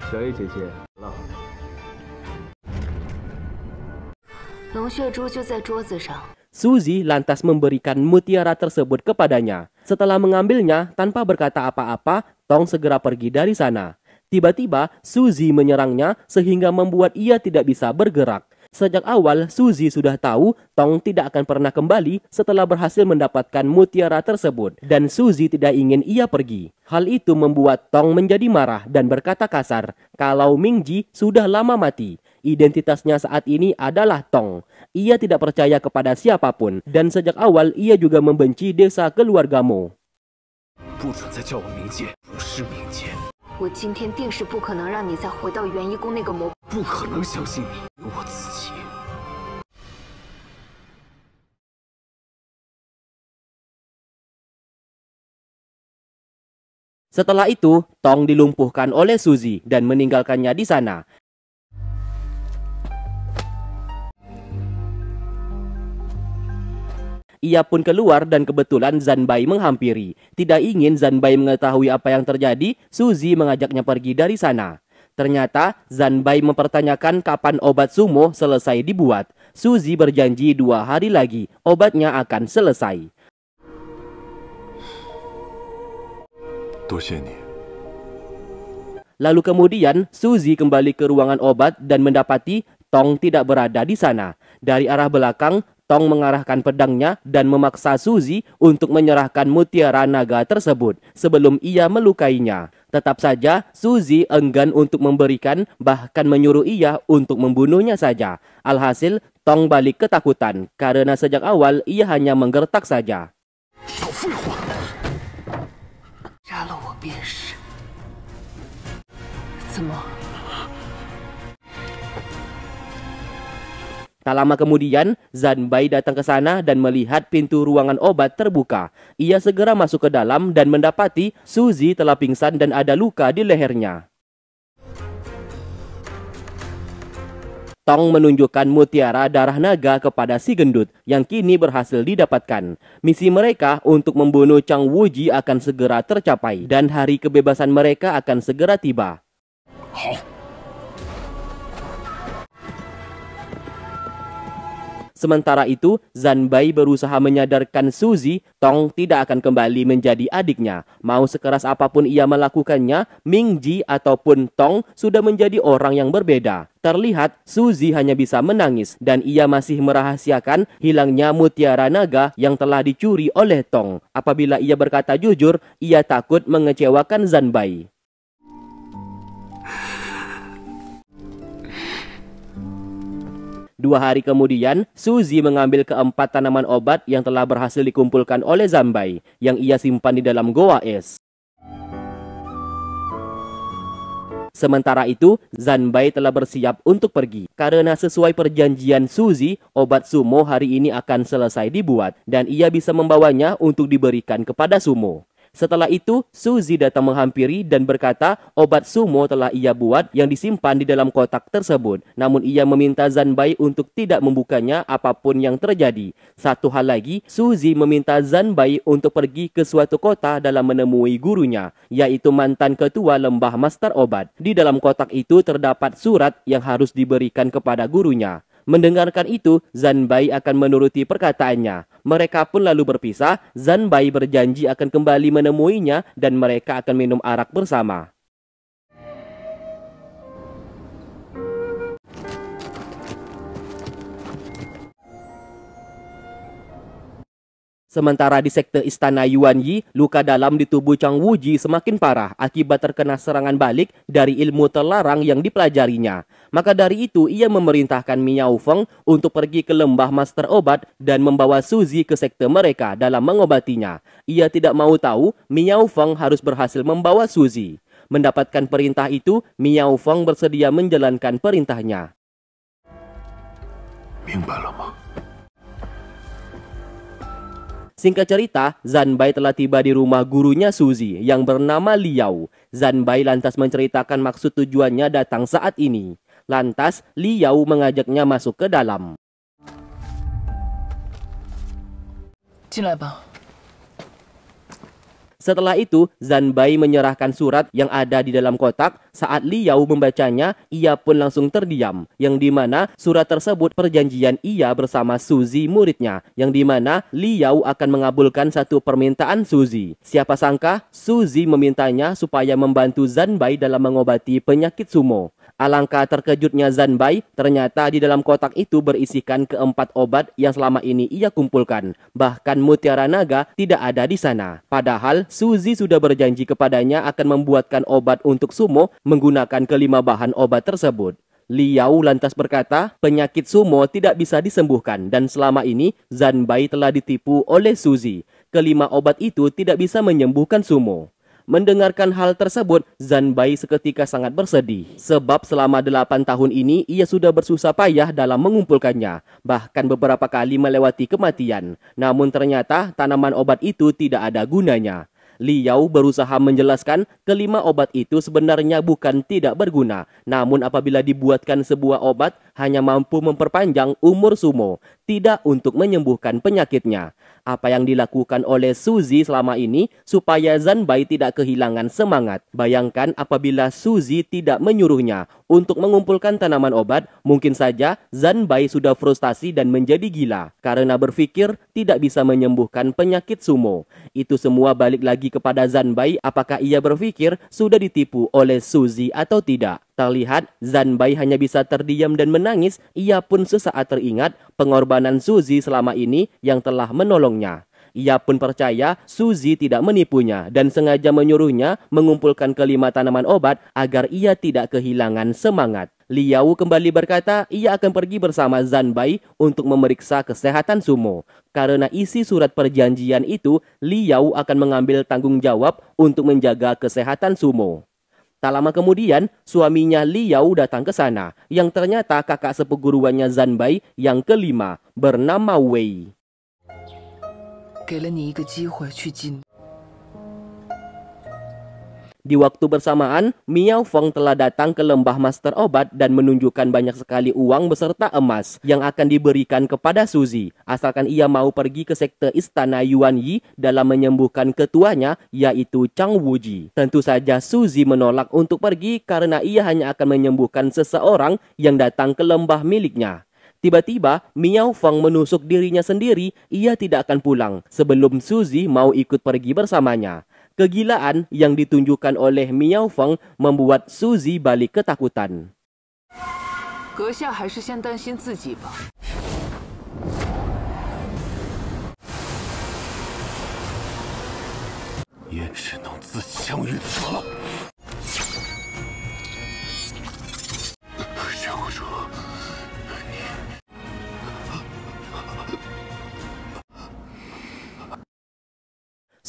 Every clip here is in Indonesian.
小 A 姐姐了。龙血珠就在桌子上。 Suzy lantas memberikan mutiara tersebut kepadanya. Setelah mengambilnya tanpa berkata apa-apa, Tong segera pergi dari sana. Tiba-tiba Suzy menyerangnya sehingga membuat ia tidak bisa bergerak. Sejak awal Suzy sudah tahu Tong tidak akan pernah kembali setelah berhasil mendapatkan mutiara tersebut dan Suzy tidak ingin ia pergi. Hal itu membuat Tong menjadi marah dan berkata kasar kalau Mingji sudah lama mati. Identitasnya saat ini adalah Tong. Ia tidak percaya kepada siapapun dan sejak awal ia juga membenci desa keluarga Mo. 不准再叫我冥界，不是冥界。 我今天定是不可能让你再回到元一宫那个魔。不可能相信你，我自己。 Setelah itu, Tong dilumpuhkan oleh Suzy dan meninggalkannya di sana. Ia pun keluar dan kebetulan Zanbai menghampiri. Tidak ingin Zanbai mengetahui apa yang terjadi, Suzy mengajaknya pergi dari sana. Ternyata Zanbai mempertanyakan kapan obat sumo selesai dibuat. Suzy berjanji 2 hari lagi obatnya akan selesai. 多谢你。 Lalu kemudian Suzy kembali ke ruangan obat dan mendapati Tong tidak berada di sana. Dari arah belakang, Tong mengarahkan pedangnya dan memaksa Suzy untuk menyerahkan mutiara naga tersebut sebelum ia melukainya. Tetap saja Suzy enggan untuk memberikan, bahkan menyuruh ia untuk membunuhnya saja. Alhasil Tong balik ketakutan karena sejak awal ia hanya menggertak saja. 少废话！杀了我便是。怎么？ Tak lama kemudian, Zanbai datang ke sana dan melihat pintu ruangan obat terbuka. Ia segera masuk ke dalam dan mendapati Suzy telah pingsan dan ada luka di lehernya. Tong menunjukkan mutiara darah naga kepada si gendut yang kini berhasil didapatkan. Misi mereka untuk membunuh Chang Wuji akan segera tercapai dan hari kebebasan mereka akan segera tiba. 好。 Sementara itu, Zanbai berusaha menyadarkan Suzy, Tong tidak akan kembali menjadi adiknya. Mau sekeras apapun ia melakukannya, Mingji ataupun Tong sudah menjadi orang yang berbeda. Terlihat Suzy hanya bisa menangis dan ia masih merahasiakan hilangnya mutiara naga yang telah dicuri oleh Tong. Apabila ia berkata jujur, ia takut mengecewakan Zanbai. Dua hari kemudian, Suzy mengambil keempat tanaman obat yang telah berhasil dikumpulkan oleh Zanbai, yang ia simpan di dalam goa es. Sementara itu, Zanbai telah bersiap untuk pergi. Karena sesuai perjanjian Suzy, obat sumo hari ini akan selesai dibuat, dan ia bisa membawanya untuk diberikan kepada sumo. Setelah itu, Suzy datang menghampiri dan berkata obat sumo telah ia buat yang disimpan di dalam kotak tersebut. Namun ia meminta Zanbai untuk tidak membukanya apapun yang terjadi. Satu hal lagi, Suzy meminta Zanbai untuk pergi ke suatu kota dalam menemui gurunya, yaitu mantan ketua lembah master obat. Di dalam kotak itu terdapat surat yang harus diberikan kepada gurunya. Mendengarkan itu, Zanbai akan menuruti perkataannya. Mereka pun lalu berpisah. Zanbai berjanji akan kembali menemuinya dan mereka akan minum arak bersama. Sementara di sekte istana Yuanyi, luka dalam di tubuh Chang Wuji semakin parah akibat terkena serangan balik dari ilmu terlarang yang dipelajarinya. Maka dari itu, ia memerintahkan Miao Feng untuk pergi ke lembah master obat dan membawa Suzy ke sekte mereka dalam mengobatinya. Ia tidak mau tahu Miao Feng harus berhasil membawa Suzy. Mendapatkan perintah itu, Miao Feng bersedia menjalankan perintahnya. 明白了吗？ Singkat cerita, Zanbai telah tiba di rumah gurunya Suzy yang bernama Liao. Zanbai lantas menceritakan maksud tujuannya datang saat ini. Lantas, Liao mengajaknya masuk ke dalam. 进来吧。Setelah itu, Zanbai menyerahkan surat yang ada di dalam kotak. Saat Liao membacanya, ia pun langsung terdiam. Yang dimana surat tersebut perjanjian ia bersama Suzy muridnya. Yang dimana Liao akan mengabulkan satu permintaan Suzy. Siapa sangka, Suzy memintanya supaya membantu Zanbai dalam mengobati penyakit sumo. Alangkah terkejutnya Zanbai, ternyata di dalam kotak itu berisikan keempat obat yang selama ini ia kumpulkan. Bahkan mutiara naga tidak ada di sana. Padahal Suzy sudah berjanji kepadanya akan membuatkan obat untuk sumo menggunakan kelima bahan obat tersebut. Liao lantas berkata, penyakit sumo tidak bisa disembuhkan dan selama ini Zanbai telah ditipu oleh Suzy. Kelima obat itu tidak bisa menyembuhkan sumo. Mendengarkan hal tersebut, Zanbai seketika sangat bersedih. Sebab selama 8 tahun ini, ia sudah bersusah payah dalam mengumpulkannya. Bahkan beberapa kali melewati kematian. Namun ternyata tanaman obat itu tidak ada gunanya. Liao berusaha menjelaskan kelima obat itu sebenarnya bukan tidak berguna. Namun apabila dibuatkan sebuah obat, hanya mampu memperpanjang umur sumo. Tidak untuk menyembuhkan penyakitnya. Apa yang dilakukan oleh Suzy selama ini supaya Zanbai tidak kehilangan semangat. Bayangkan apabila Suzy tidak menyuruhnya untuk mengumpulkan tanaman obat, mungkin saja Zanbai sudah frustasi dan menjadi gila karena berpikir tidak bisa menyembuhkan penyakit sumo. Itu semua balik lagi kepada Zanbai, apakah ia berpikir sudah ditipu oleh Suzy atau tidak. Terlihat Zanbai hanya bisa terdiam dan menangis. Ia pun sesaat teringat pengorbanan Suzy selama ini yang telah menolongnya. Ia pun percaya Suzy tidak menipunya dan sengaja menyuruhnya mengumpulkan kelima tanaman obat agar ia tidak kehilangan semangat. Liao kembali berkata ia akan pergi bersama Zanbai untuk memeriksa kesehatan sumo. Karena isi surat perjanjian itu, Liao akan mengambil tanggung jawab untuk menjaga kesehatan sumo. Tak lama kemudian, suaminya Liao datang ke sana, yang ternyata kakak seperguruannya Zanbai yang kelima, bernama Wei. Di waktu bersamaan, Miao Feng telah datang ke lembah master obat dan menunjukkan banyak sekali uang beserta emas yang akan diberikan kepada Suzy, asalkan ia mau pergi ke sekte istana Yuan Yi dalam menyembuhkan ketuanya, yaitu Chang Wuji. Tentu saja Suzy menolak untuk pergi karena ia hanya akan menyembuhkan seseorang yang datang ke lembah miliknya. Tiba-tiba, Miao Feng menusuk dirinya sendiri, ia tidak akan pulang sebelum Suzy mau ikut pergi bersamanya. Kegilaan yang ditunjukkan oleh Miao Feng membuat Suzy balik ketakutan.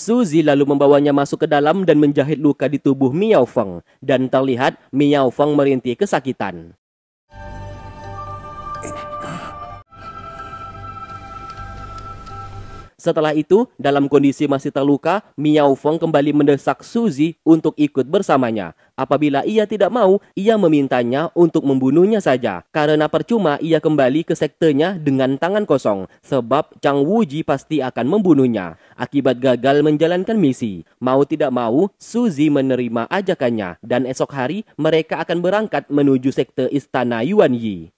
Suzy lalu membawanya masuk ke dalam dan menjahit luka di tubuh Miao Feng. Dan terlihat Miao Feng merintih kesakitan. Setelah itu, dalam kondisi masih terluka, Miao Feng kembali mendesak Suzy untuk ikut bersamanya. Apabila ia tidak mau, ia memintanya untuk membunuhnya saja. Karena percuma ia kembali ke sektenya dengan tangan kosong. Sebab Chang Wuji pasti akan membunuhnya. Akibat gagal menjalankan misi. Mau tidak mau, Suzy menerima ajakannya. Dan esok hari, mereka akan berangkat menuju sekte istana Yuan Yi.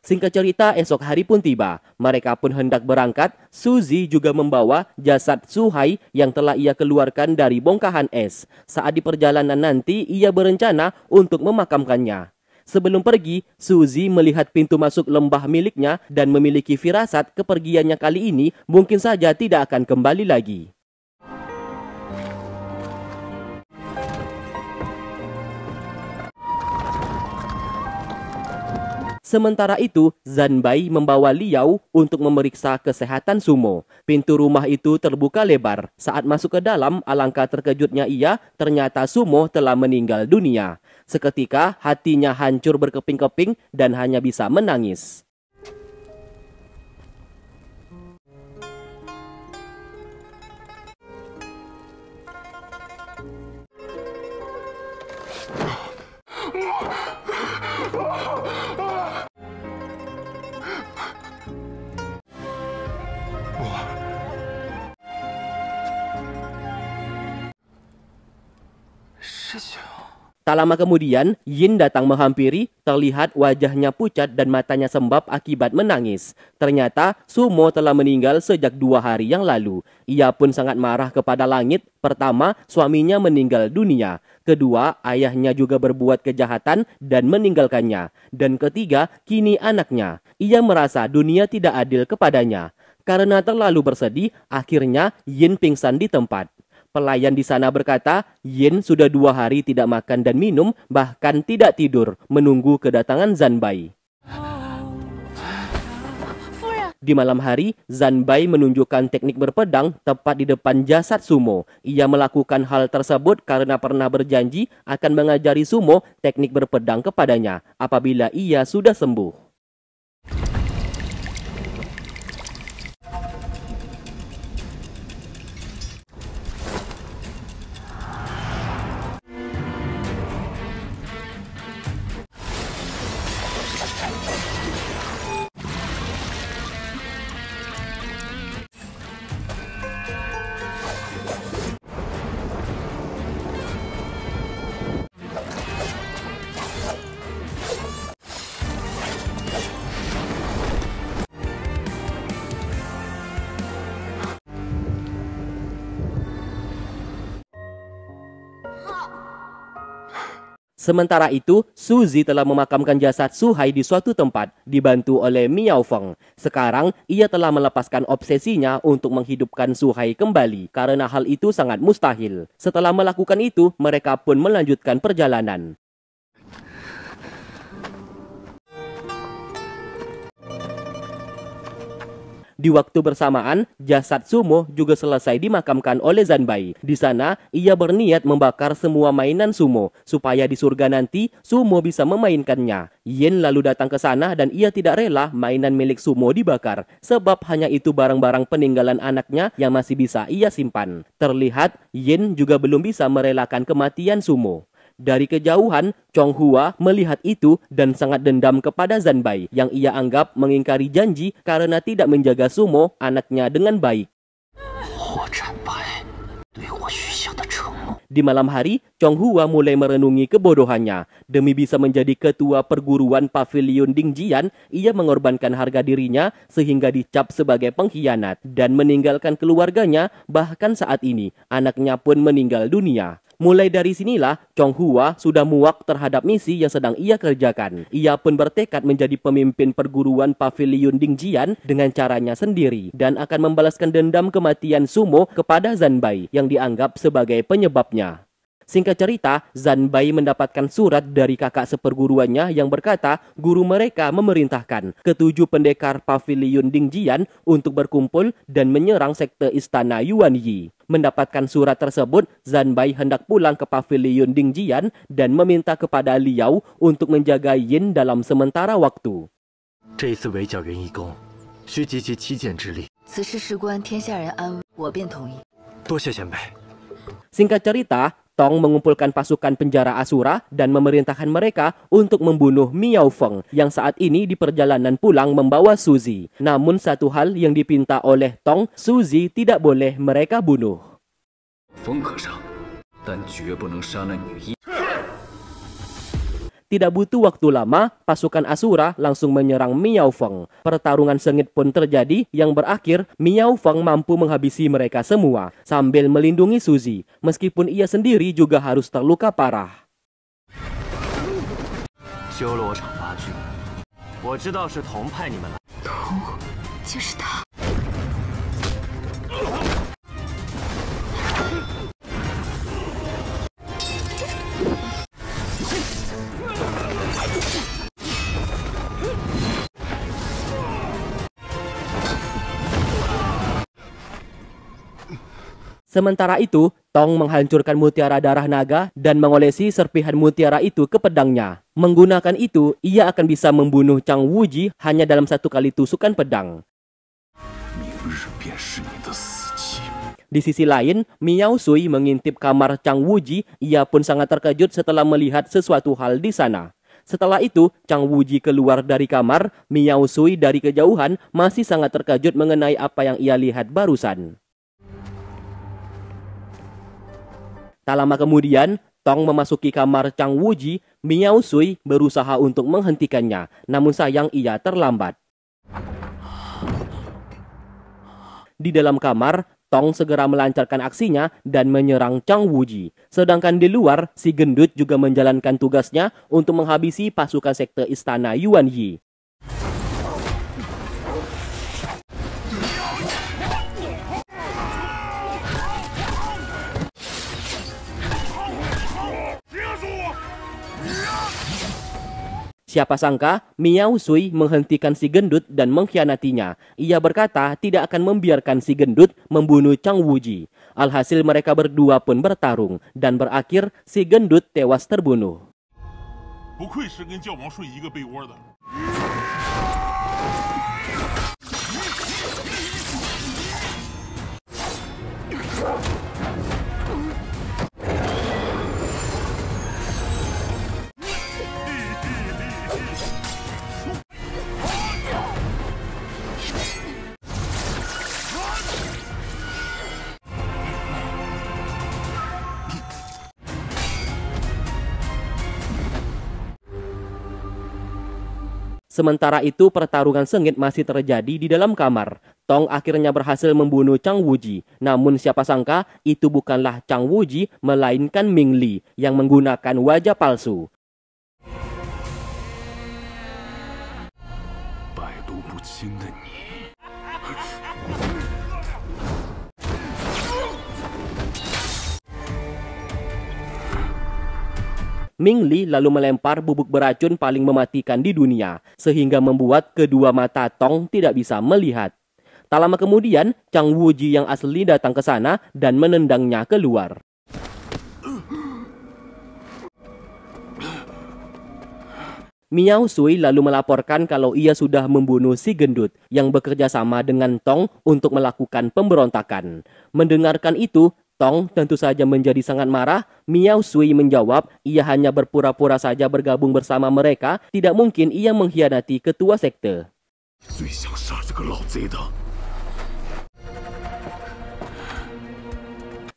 Singkat cerita, esok hari pun tiba. Mereka pun hendak berangkat. Suzy juga membawa jasad Suhai yang telah ia keluarkan dari bongkahan es. Saat di perjalanan nanti, ia berencana untuk memakamkannya. Sebelum pergi, Suzy melihat pintu masuk lembah miliknya dan memiliki firasat kepergiannya kali ini mungkin saja tidak akan kembali lagi. Sementara itu, Zanbai membawa Liao untuk memeriksa kesehatan sumo. Pintu rumah itu terbuka lebar. Saat masuk ke dalam, alangkah terkejutnya ia, ternyata sumo telah meninggal dunia. Seketika, hatinya hancur berkeping-keping dan hanya bisa menangis. Tak lama kemudian, Yin datang menghampiri, terlihat wajahnya pucat dan matanya sembab akibat menangis. Ternyata, Sumo telah meninggal sejak 2 hari yang lalu. Ia pun sangat marah kepada langit. Pertama, suaminya meninggal dunia. Kedua, ayahnya juga berbuat kejahatan dan meninggalkannya. Dan ketiga, kini anaknya. Ia merasa dunia tidak adil kepadanya. Karena terlalu bersedih, akhirnya Yin pingsan di tempat. Pelayan di sana berkata, Yin sudah 2 hari tidak makan dan minum, bahkan tidak tidur, menunggu kedatangan Zanbai. Di malam hari, Zanbai menunjukkan teknik berpedang tepat di depan jasad Sumo. Ia melakukan hal tersebut karena pernah berjanji akan mengajari Sumo teknik berpedang kepadanya apabila ia sudah sembuh. Sementara itu, Suzy telah memakamkan jasad Suhai di suatu tempat, dibantu oleh Miao Feng. Sekarang, ia telah melepaskan obsesinya untuk menghidupkan Suhai kembali, karena hal itu sangat mustahil. Setelah melakukan itu, mereka pun melanjutkan perjalanan. Di waktu bersamaan, jasad Sumo juga selesai dimakamkan oleh Zanbai. Di sana, ia berniat membakar semua mainan Sumo, supaya di surga nanti, Sumo bisa memainkannya. Yin lalu datang ke sana dan ia tidak rela mainan milik Sumo dibakar, sebab hanya itu barang-barang peninggalan anaknya yang masih bisa ia simpan. Terlihat, Yin juga belum bisa merelakan kematian Sumo. Dari kejauhan, Chong Hua melihat itu dan sangat dendam kepada Zanbai yang ia anggap mengingkari janji karena tidak menjaga Sumo, anaknya, dengan baik. Di malam hari, Chong Hua mulai merenungi kebodohannya. Demi bisa menjadi ketua perguruan Pavilion Dingjian, ia mengorbankan harga dirinya sehingga dicap sebagai pengkhianat dan meninggalkan keluarganya, bahkan saat ini anaknya pun meninggal dunia. Mulai dari sinilah, Chong Hua sudah muak terhadap misi yang sedang ia kerjakan. Ia pun bertekad menjadi pemimpin perguruan Pavilion Dingjian dengan caranya sendiri dan akan membalaskan dendam kematian Sumo kepada Zanbai yang dianggap sebagai penyebabnya. Singkat cerita, Zanbai mendapatkan surat dari kakak seperguruannya yang berkata guru mereka memerintahkan ke-7 pendekar Pavilion Dingjian untuk berkumpul dan menyerang sekte istana Yuanyi. Mendapatkan surat tersebut, Zanbai hendak pulang ke Pavilion Dingjian dan meminta kepada Liao untuk menjaga Yin dalam sementara waktu. Singkat cerita, Tong mengumpulkan pasukan penjara Asura dan memerintahkan mereka untuk membunuh Miao Feng yang saat ini di perjalanan pulang membawa Suzy. Namun satu hal yang dipinta oleh Tong, Suzy tidak boleh mereka bunuh. Tidak butuh waktu lama, pasukan Asura langsung menyerang Miao Feng. Pertarungan sengit pun terjadi yang berakhir Miao Feng mampu menghabisi mereka semua sambil melindungi Suzy, meskipun ia sendiri juga harus terluka parah. Sementara itu, Tong menghancurkan mutiara darah naga dan mengolesi serpihan mutiara itu ke pedangnya. Menggunakan itu, ia akan bisa membunuh Chang Wuji hanya dalam 1 kali tusukan pedang. Di sisi lain, Miao Sui mengintip kamar Chang Wuji. Ia pun sangat terkejut setelah melihat sesuatu hal di sana. Setelah itu, Chang Wuji keluar dari kamar. Miao Sui dari kejauhan masih sangat terkejut mengenai apa yang ia lihat barusan. Tak lama kemudian, Tong memasuki kamar Chang Wuji, Miao Sui berusaha untuk menghentikannya, namun sayang ia terlambat. Di dalam kamar, Tong segera melancarkan aksinya dan menyerang Chang Wuji. Sedangkan di luar, si gendut juga menjalankan tugasnya untuk menghabisi pasukan sekte istana Yuan Yi. Siapa sangka, Miao Sui menghentikan si gendut dan mengkhianatinya. Ia berkata tidak akan membiarkan si gendut membunuh Chang Wuji. Alhasil mereka berdua pun bertarung dan berakhir si gendut tewas terbunuh. Sementara itu, pertarungan sengit masih terjadi di dalam kamar. Tong akhirnya berhasil membunuh Chang Wuji. Namun siapa sangka itu bukanlah Chang Wuji, melainkan Ming Li yang menggunakan wajah palsu. Ming Li lalu melempar bubuk beracun paling mematikan di dunia, sehingga membuat kedua mata Tong tidak bisa melihat. Tak lama kemudian, Chang Wuji yang asli datang ke sana dan menendangnya keluar. Miao Sui lalu melaporkan kalau ia sudah membunuh si gendut yang bekerja sama dengan Tong untuk melakukan pemberontakan. Mendengarkan itu, Tong tentu saja menjadi sangat marah. Miao Sui menjawab, ia hanya berpura-pura saja bergabung bersama mereka, tidak mungkin ia mengkhianati ketua sekte.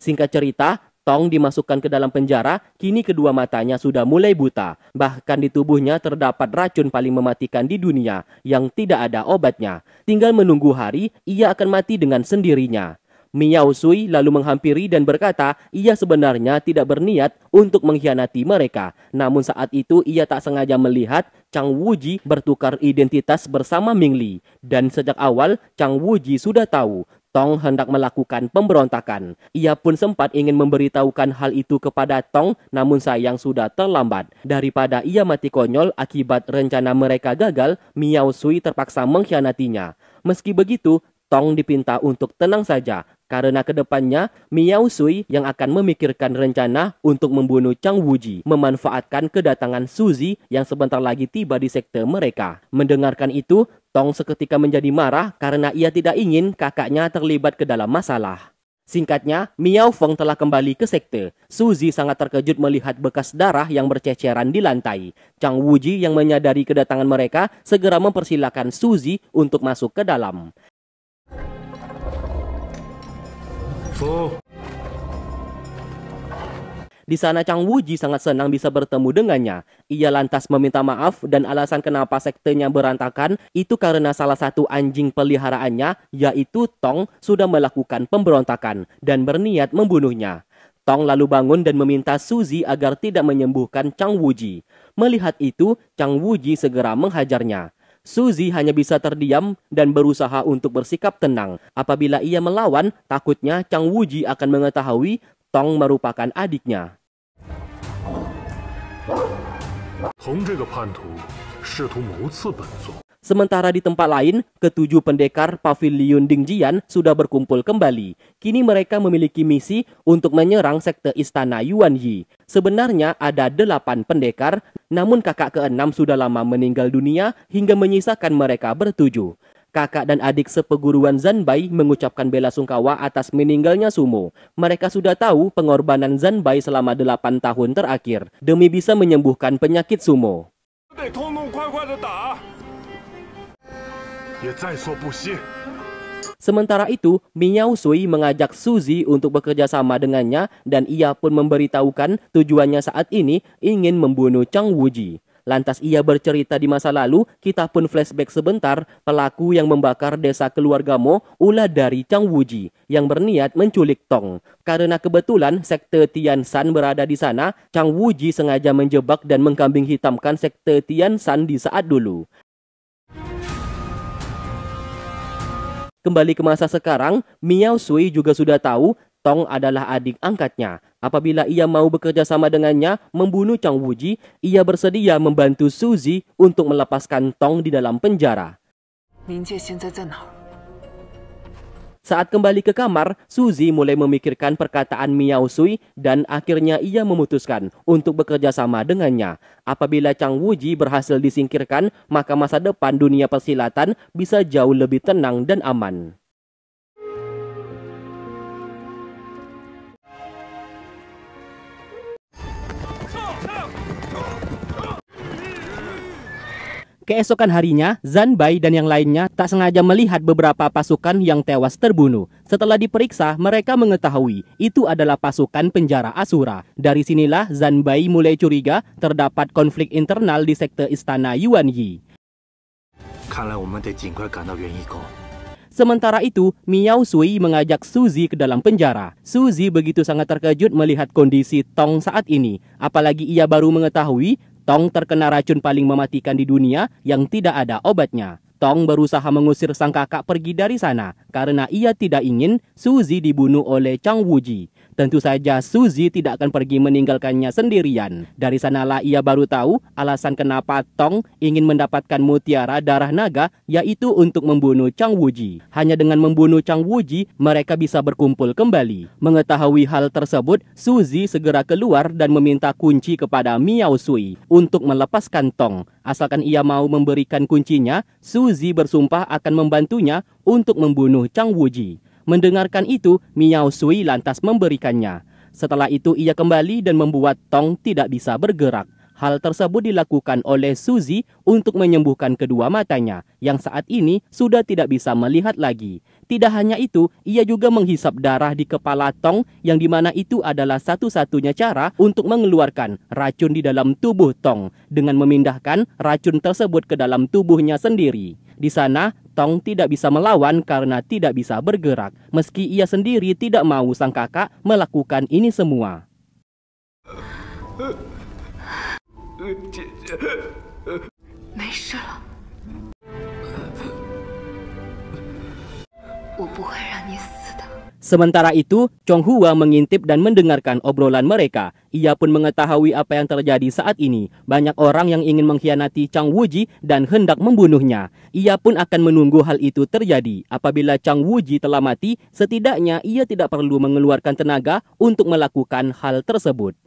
Singkat cerita, Tong dimasukkan ke dalam penjara, kini kedua matanya sudah mulai buta. Bahkan di tubuhnya terdapat racun paling mematikan di dunia yang tidak ada obatnya. Tinggal menunggu hari, ia akan mati dengan sendirinya. Miao Sui lalu menghampiri dan berkata ia sebenarnya tidak berniat untuk mengkhianati mereka. Namun saat itu ia tak sengaja melihat Chang Wuji bertukar identitas bersama Ming Li. Dan sejak awal Chang Wuji sudah tahu Tong hendak melakukan pemberontakan. Ia pun sempat ingin memberitahukan hal itu kepada Tong, namun sayang sudah terlambat. Daripada ia mati konyol akibat rencana mereka gagal, Miao Sui terpaksa mengkhianatinya. Meski begitu, Tong dipinta untuk tenang saja, karena kedepannya Miao Sui yang akan memikirkan rencana untuk membunuh Chang Wuji, memanfaatkan kedatangan Suzy yang sebentar lagi tiba di sekte mereka. Mendengarkan itu, Tong seketika menjadi marah karena ia tidak ingin kakaknya terlibat ke dalam masalah. Singkatnya, Miao Feng telah kembali ke sekte. Suzy sangat terkejut melihat bekas darah yang berceceran di lantai. Chang Wuji yang menyadari kedatangan mereka segera mempersilahkan Suzy untuk masuk ke dalam. Di sana Chang Wuji sangat senang bisa bertemu dengannya. Ia lantas meminta maaf dan alasan kenapa sektenya berantakan itu karena salah satu anjing peliharaannya, yaitu Tong, sudah melakukan pemberontakan dan berniat membunuhnya. Tong lalu bangun dan meminta Suzy agar tidak menyembuhkan Chang Wuji. Melihat itu, Chang Wuji segera menghajarnya. Suzy hanya bisa terdiam dan berusaha untuk bersikap tenang. Apabila ia melawan, takutnya Chang Wuji akan mengetahui Tong merupakan adiknya. Sementara di tempat lain, ketujuh pendekar Pavilion Dingjian sudah berkumpul kembali. Kini mereka memiliki misi untuk menyerang sekte istana Yuan Yi. Sebenarnya ada 8 pendekar, namun kakak ke-6 sudah lama meninggal dunia hingga menyisakan mereka bertujuh. Kakak dan adik seperguruan Zanbai mengucapkan bela sungkawa atas meninggalnya Sumo. Mereka sudah tahu pengorbanan Zanbai selama 8 tahun terakhir demi bisa menyembuhkan penyakit Sumo. Sementara itu, Miao Sui mengajak Suzy untuk bekerja sama dengannya dan ia pun memberitahukan tujuannya saat ini ingin membunuh Chang Wuji. Lantas ia bercerita di masa lalu, kita pun flashback sebentar, pelaku yang membakar desa keluarga Mo ulah dari Chang Wuji yang berniat menculik Tong. Karena kebetulan sekte Tian Shan berada di sana, Chang Wuji sengaja menjebak dan mengkambing hitamkan sekte Tian Shan di saat dulu. Kembali ke masa sekarang, Miao Sui juga sudah tahu Tong adalah adik angkatnya. Apabila ia mau bekerja sama dengannya membunuh Chang Wuji, ia bersedia membantu Suzy untuk melepaskan Tong di dalam penjara. Saat kembali ke kamar, Suzy mulai memikirkan perkataan Miao Sui dan akhirnya ia memutuskan untuk bekerja sama dengannya. Apabila Chang Wuji berhasil disingkirkan, maka masa depan dunia persilatan bisa jauh lebih tenang dan aman. Keesokan harinya, Zhan Bai dan yang lainnya tak sengaja melihat beberapa pasukan yang tewas terbunuh. Setelah diperiksa, mereka mengetahui itu adalah pasukan penjara Asura. Dari sinilah Zhan Bai mulai curiga terdapat konflik internal di sekte istana Yuan Yi. Sementara itu, Miao Sui mengajak Suzy ke dalam penjara. Suzy begitu sangat terkejut melihat kondisi Tong saat ini. Apalagi ia baru mengetahui Tong terkena racun paling mematikan di dunia yang tidak ada obatnya. Tong berusaha mengusir sang kakak pergi dari sana karena ia tidak ingin Suzy dibunuh oleh Chang Wuji. Tentu saja Suzy tidak akan pergi meninggalkannya sendirian. Dari sanalah ia baru tahu alasan kenapa Tong ingin mendapatkan mutiara darah naga, yaitu untuk membunuh Chang Wuji. Hanya dengan membunuh Chang Wuji, mereka bisa berkumpul kembali. Mengetahui hal tersebut, Suzy segera keluar dan meminta kunci kepada Miao Sui untuk melepaskan Tong. Asalkan ia mau memberikan kuncinya, Suzy bersumpah akan membantunya untuk membunuh Chang Wuji. Mendengarkan itu, Miao Sui lantas memberikannya. Setelah itu ia kembali dan membuat Tong tidak bisa bergerak. Hal tersebut dilakukan oleh Suzy untuk menyembuhkan kedua matanya yang saat ini sudah tidak bisa melihat lagi. Tidak hanya itu, ia juga menghisap darah di kepala Tong yang dimana itu adalah satu-satunya cara untuk mengeluarkan racun di dalam tubuh Tong dengan memindahkan racun tersebut ke dalam tubuhnya sendiri. Di sana, Tong tidak bisa melawan karena tidak bisa bergerak, meski ia sendiri tidak mau sang kakak melakukan ini semua. Sementara itu, Chong Hua mengintip dan mendengarkan obrolan mereka. Ia pun mengetahui apa yang terjadi saat ini. Banyak orang yang ingin mengkhianati Chang Wuji dan hendak membunuhnya. Ia pun akan menunggu hal itu terjadi. Apabila Chang Wuji telah mati, setidaknya ia tidak perlu mengeluarkan tenaga untuk melakukan hal tersebut.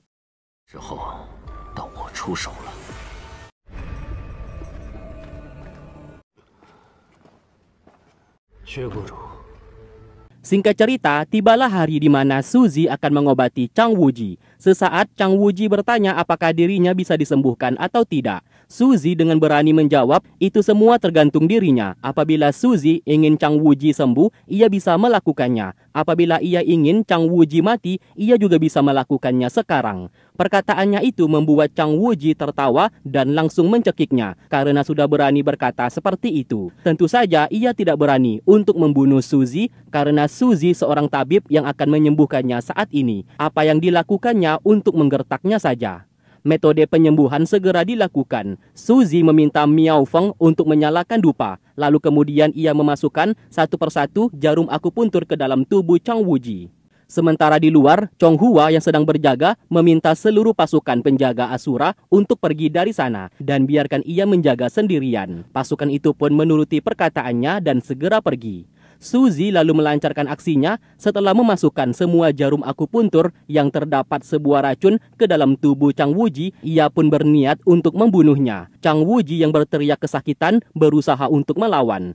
Singkat cerita, tibalah hari di mana Suzy akan mengobati Chang Wuji. Sesaat Chang Wuji bertanya apakah dirinya bisa disembuhkan atau tidak. Suzy dengan berani menjawab, itu semua tergantung dirinya. Apabila Suzy ingin Chang Wuji sembuh, ia bisa melakukannya. Apabila ia ingin Chang Wuji mati, ia juga bisa melakukannya sekarang. Perkataannya itu membuat Chang Wuji tertawa dan langsung mencekiknya karena sudah berani berkata seperti itu. Tentu saja ia tidak berani untuk membunuh Suzy karena Suzy seorang tabib yang akan menyembuhkannya saat ini. Apa yang dilakukannya untuk menggertaknya saja. Metode penyembuhan segera dilakukan. Suzy meminta Miao Feng untuk menyalakan dupa. Lalu kemudian ia memasukkan satu persatu jarum akupuntur ke dalam tubuh Chang Wuji. Sementara di luar, Chong Hua yang sedang berjaga meminta seluruh pasukan penjaga Asura untuk pergi dari sana dan biarkan ia menjaga sendirian. Pasukan itu pun menuruti perkataannya dan segera pergi. Suzy lalu melancarkan aksinya setelah memasukkan semua jarum akupuntur yang terdapat sebuah racun ke dalam tubuh Chang Wuji. Ia pun berniat untuk membunuhnya. Chang Wuji yang berteriak kesakitan berusaha untuk melawan.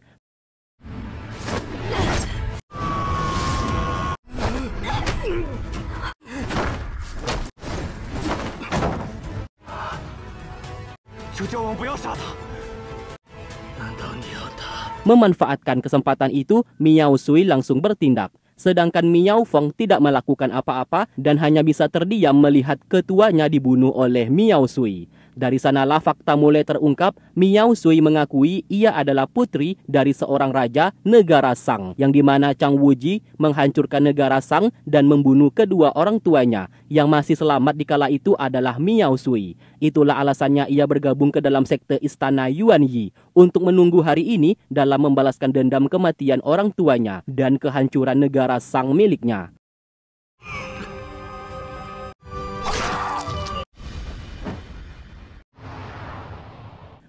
Memanfaatkan kesempatan itu, Miao Sui langsung bertindak. Sedangkan Miao Feng tidak melakukan apa-apa dan hanya bisa terdiam melihat ketuanya dibunuh oleh Miao Sui. Dari sanalah fakta mulai terungkap, Miao Sui mengakui ia adalah putri dari seorang raja negara Shang, yang dimana Chang Wuji menghancurkan negara Shang dan membunuh kedua orang tuanya. Yang masih selamat di kala itu adalah Miao Sui. Itulah alasannya ia bergabung ke dalam sekte istana Yuan Yi untuk menunggu hari ini dalam membalaskan dendam kematian orang tuanya dan kehancuran negara Shang miliknya.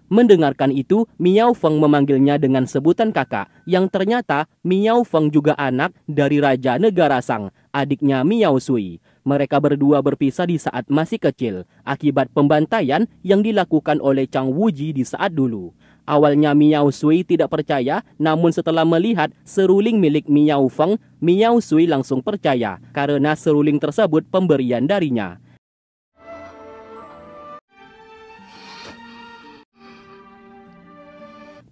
Mendengarkan itu, Miao Feng memanggilnya dengan sebutan kakak, yang ternyata Miao Feng juga anak dari Raja Negara Shang, adiknya Miao Sui. Mereka berdua berpisah di saat masih kecil, akibat pembantaian yang dilakukan oleh Chang Wuji di saat dulu. Awalnya Miao Sui tidak percaya, namun setelah melihat seruling milik Miao Feng, Miao Sui langsung percaya, karena seruling tersebut pemberian darinya.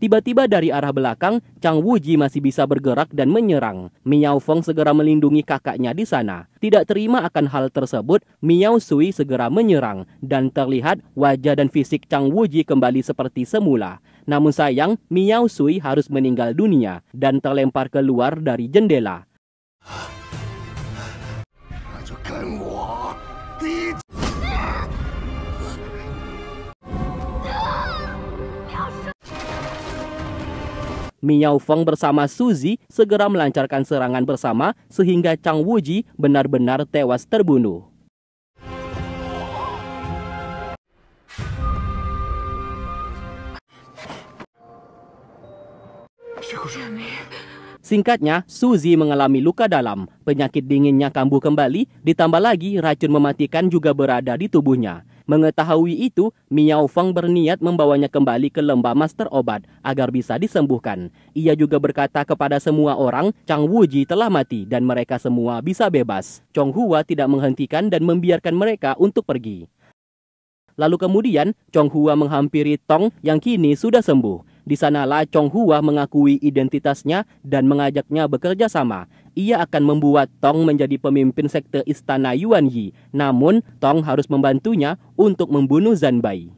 Tiba-tiba dari arah belakang, Chang Wuji masih bisa bergerak dan menyerang. Miao Feng segera melindungi kakaknya di sana. Tidak terima akan hal tersebut, Miao Sui segera menyerang. Dan terlihat wajah dan fisik Chang Wuji kembali seperti semula. Namun sayang, Miao Sui harus meninggal dunia dan terlempar keluar dari jendela. Miao Feng bersama Suzy segera melancarkan serangan bersama sehingga Chang Wuji benar-benar tewas terbunuh. Singkatnya, Suzy mengalami luka dalam, penyakit dinginnya kambuh kembali, ditambah lagi racun mematikan juga berada di tubuhnya. Mengetahui itu, Miao Feng berniat membawanya kembali ke lembah master obat agar bisa disembuhkan. Ia juga berkata kepada semua orang, Chang Wuji telah mati dan mereka semua bisa bebas. Chong Hua tidak menghentikan dan membiarkan mereka untuk pergi. Lalu kemudian, Chong Hua menghampiri Tong yang kini sudah sembuh. Di sanalah Chong Hua mengakui identitasnya dan mengajaknya bekerja sama. Ia akan membuat Tong menjadi pemimpin sekte istana Yuan Yi. Namun, Tong harus membantunya untuk membunuh Zanbai.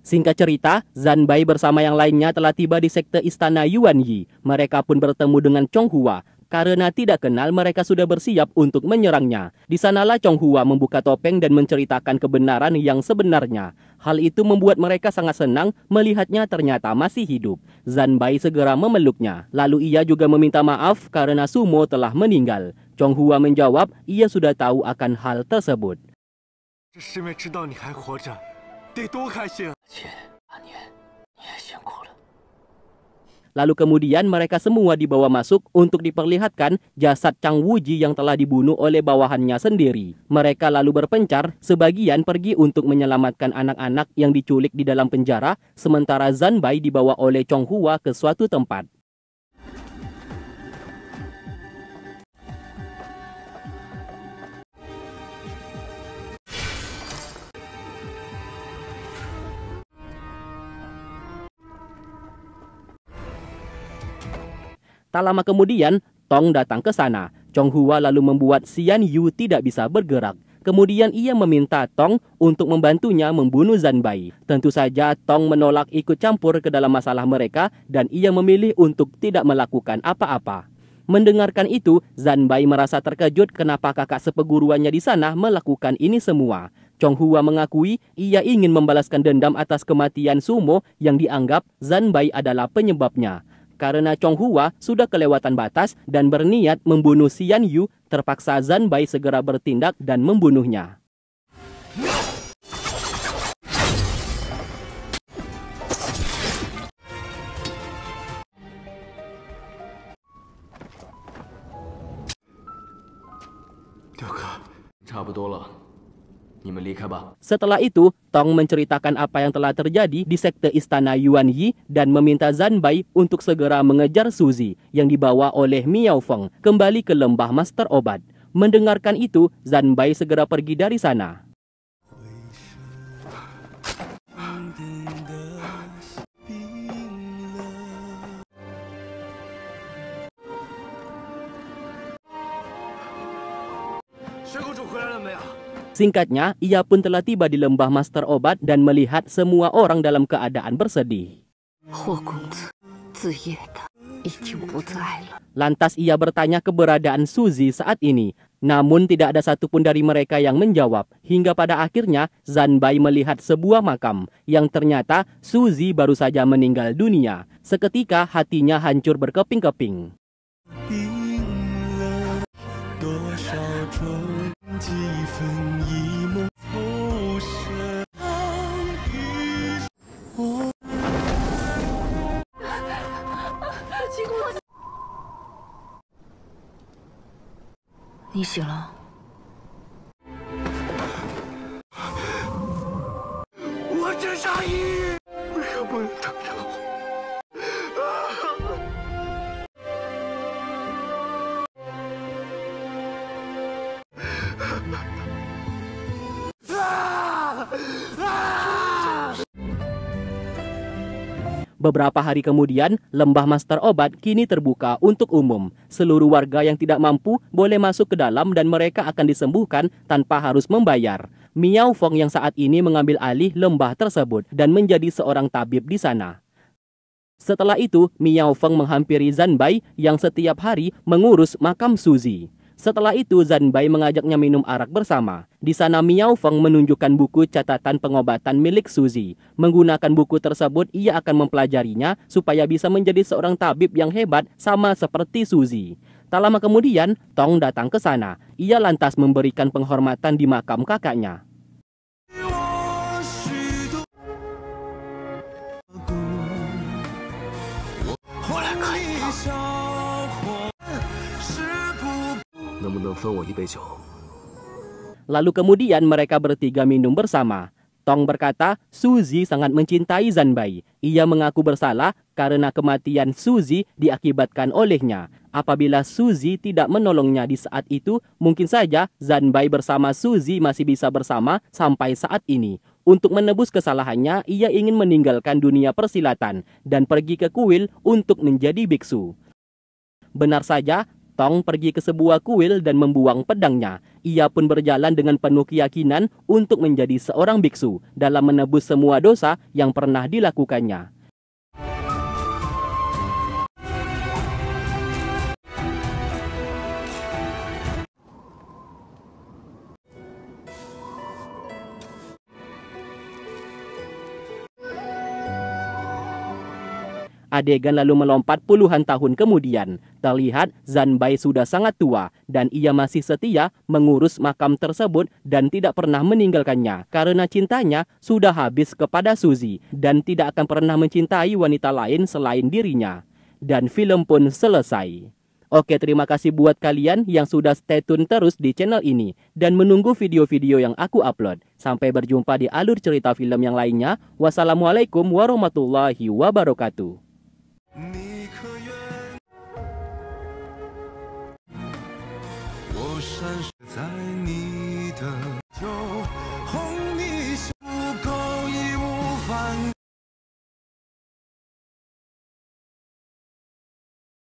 Singkat cerita, Zanbai bersama yang lainnya telah tiba di sekte istana Yuan Yi. Mereka pun bertemu dengan Chong Hua. Karena tidak kenal, mereka sudah bersiap untuk menyerangnya. Di sanalah Chong Hua membuka topeng dan menceritakan kebenaran yang sebenarnya. Hal itu membuat mereka sangat senang melihatnya ternyata masih hidup. Zanbai segera memeluknya. Lalu ia juga meminta maaf karena Sumo telah meninggal. Chong Hua menjawab, ia sudah tahu akan hal tersebut. Lalu kemudian mereka semua dibawa masuk untuk diperlihatkan jasad Chang Wuji yang telah dibunuh oleh bawahannya sendiri. Mereka lalu berpencar, sebagian pergi untuk menyelamatkan anak-anak yang diculik di dalam penjara, sementara Zanbai dibawa oleh Chong Hua ke suatu tempat. Tak lama kemudian, Tong datang ke sana. Chong Hua lalu membuat Xian Yu tidak bisa bergerak. Kemudian ia meminta Tong untuk membantunya membunuh Zanbai. Tentu saja Tong menolak ikut campur ke dalam masalah mereka dan ia memilih untuk tidak melakukan apa-apa. Mendengarkan itu, Zanbai merasa terkejut kenapa kakak seperguruannya di sana melakukan ini semua. Chong Hua mengakui ia ingin membalaskan dendam atas kematian Sumo yang dianggap Zanbai adalah penyebabnya. Karena Chong Hua sudah kelewatan batas dan berniat membunuh Xian Yu, terpaksa Zanbai segera bertindak dan membunuhnya. 你们离开吧。 Setelah itu, Tong menceritakan apa yang telah terjadi di sekte istana Yuan Yi dan meminta Zanbai untuk segera mengejar Suzy yang dibawa oleh Miao Feng kembali ke lembah Master Obat. Mendengarkan itu, Zanbai segera pergi dari sana. Singkatnya, ia pun telah tiba di lembah Master Obat dan melihat semua orang dalam keadaan bersedih. Lantas ia bertanya keberadaan Suzy saat ini. Namun tidak ada satupun dari mereka yang menjawab. Hingga pada akhirnya, Zanbai melihat sebuah makam yang ternyata Suzy baru saja meninggal dunia. Seketika hatinya hancur berkeping-keping. Beberapa hari kemudian, lembah Master Obat kini terbuka untuk umum. Seluruh warga yang tidak mampu boleh masuk ke dalam dan mereka akan disembuhkan tanpa harus membayar. Miao Feng yang saat ini mengambil alih lembah tersebut dan menjadi seorang tabib di sana. Setelah itu, Miao Feng menghampiri Zanbai yang setiap hari mengurus makam Suzy. Setelah itu, Zanbai mengajaknya minum arak bersama. Di sana Miao Feng menunjukkan buku catatan pengobatan milik Suzy. Menggunakan buku tersebut, ia akan mempelajarinya supaya bisa menjadi seorang tabib yang hebat sama seperti Suzy. Tak lama kemudian, Tong datang ke sana. Ia lantas memberikan penghormatan di makam kakaknya. Lalu kemudian mereka bertiga minum bersama. Tong berkata, Suzy sangat mencintai Zanbai. Ia mengaku bersalah karena kematian Suzy diakibatkan olehnya. Apabila Suzy tidak menolongnya di saat itu, mungkin saja Zanbai bersama Suzy masih bisa bersama sampai saat ini. Untuk menebus kesalahannya, ia ingin meninggalkan dunia persilatan dan pergi ke kuil untuk menjadi biksu. Benar saja, Tong pergi ke sebuah kuil dan membuang pedangnya. Ia pun berjalan dengan penuh keyakinan untuk menjadi seorang biksu dalam menebus semua dosa yang pernah dilakukannya. Adegan lalu melompat puluhan tahun kemudian. Terlihat Zanbai sudah sangat tua dan ia masih setia mengurus makam tersebut dan tidak pernah meninggalkannya karena cintanya sudah habis kepada Suzy dan tidak akan pernah mencintai wanita lain selain dirinya. Dan film pun selesai. Oke, terima kasih buat kalian yang sudah stay tune terus di channel ini dan menunggu video-video yang aku upload. Sampai berjumpa di alur cerita film yang lainnya. Wassalamualaikum warahmatullahi wabarakatuh. 你可愿我闪烁在